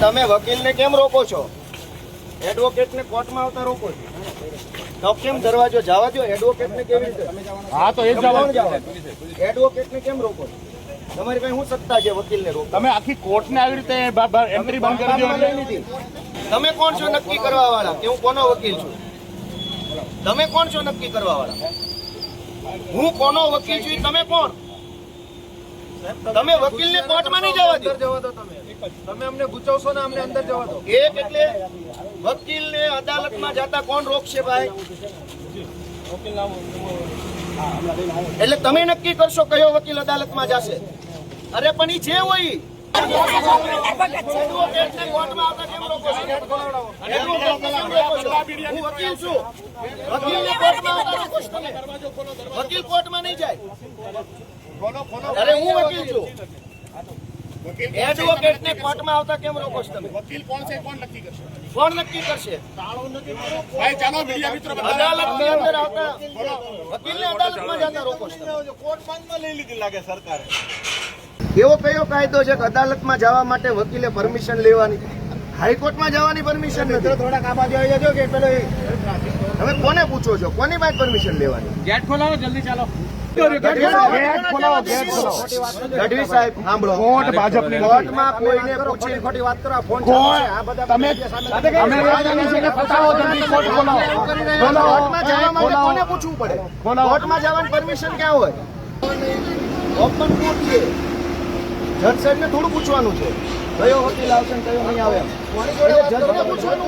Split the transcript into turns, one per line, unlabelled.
તમે વકીલને કેમ રોકો છો? એડવોકેટને કોર્ટમાં આવતા રોકો છો તો કેમ દરવાજો જવા દો? એડવોકેટને કેવી રીતે?
હા તો એ જવા.
એડવોકેટને કેમ રોકો છો? તમારી પાસે શું સત્તા છે વકીલને રોકો?
તમે આખી કોર્ટને આવી રીતે એન્ટ્રી બંધ કરી દો એટલે
તમે કોણ છો નક્કી કરવા વાળા કે હું કોનો વકીલ છું? તમે કોણ છો નક્કી કરવા વાળા? હું કોનો વકીલ છું તમે કોણ? તમે વકીલને કોર્ટમાં નહીં જવા દો.
તમે અમને ગુચવશો ને અમને અંદર જવા દો.
એક એટલે વકીલને અદાલતમાં જતા કોણ રોકશે ભાઈ? એટલે તમે નક્કી કરશો કયો વકીલ અદાલતમાં જશે? અરે પણ ઈ જે હોય એડવોકેટને કોર્ટમાં આવતા કેમ રોકો છો? એડવોકેટને કેમ રોકો છો? હું વકીલ છું. વકીલને કોર્ટમાં આવતા રોકો છો તમે? વકીલ કોર્ટમાં નહીં જાય. અરે હું વકીલ છું. એડવોકેટને કોર્ટમાં આવતા કેમ રોકો છો તમે?
વકીલ કોણ છે કોણ નક્કી કરશે?
કોણ નક્કી કરશે?
ભાઈ ચાલો મીડિયા મિત્રો
અદાલતની અંદર આવતા વકીલને અદાલતમાં જતા રોકો છો તમે?
કોર્ટ બંધમાં લઈ લીધી લાગે સરકારે.
એવો કયો કાયદો છે કે અદાલતમાં જવા માટે વકીલે પરમિશન લેવાની? હાઈકોર્ટમાં જવાની પરમિશન નથી.
થોડાક આ બાજુ આવી જજો કે પેલો
તમે કોને પૂછો છો? કોની પાસે પરમિશન લેવાની?
ગેટ ખોલાવો જલ્દી ચાલો.
ગઢવી સાહેબ સાંભળો,
કોર્ટ ભાજપની
કોર્ટમાં કોઈને પૂછી
ખોટી વાત કરો. ફોન
તમે અમે રાજનીતિને ફસાવો જલ્દી કોર્ટ ખોલાવો.
કોર્ટમાં જવા માટે કોને પૂછવું પડે? કોર્ટમાં જવાની પરમિશન ક્યાં હોય? ઓપન કોર્ટ છે. જજ સાહેબને થોડું પૂછવાનું છે કયો વકીલ આવશે ને કયો નહીં આવે. જજને પૂછવાનું.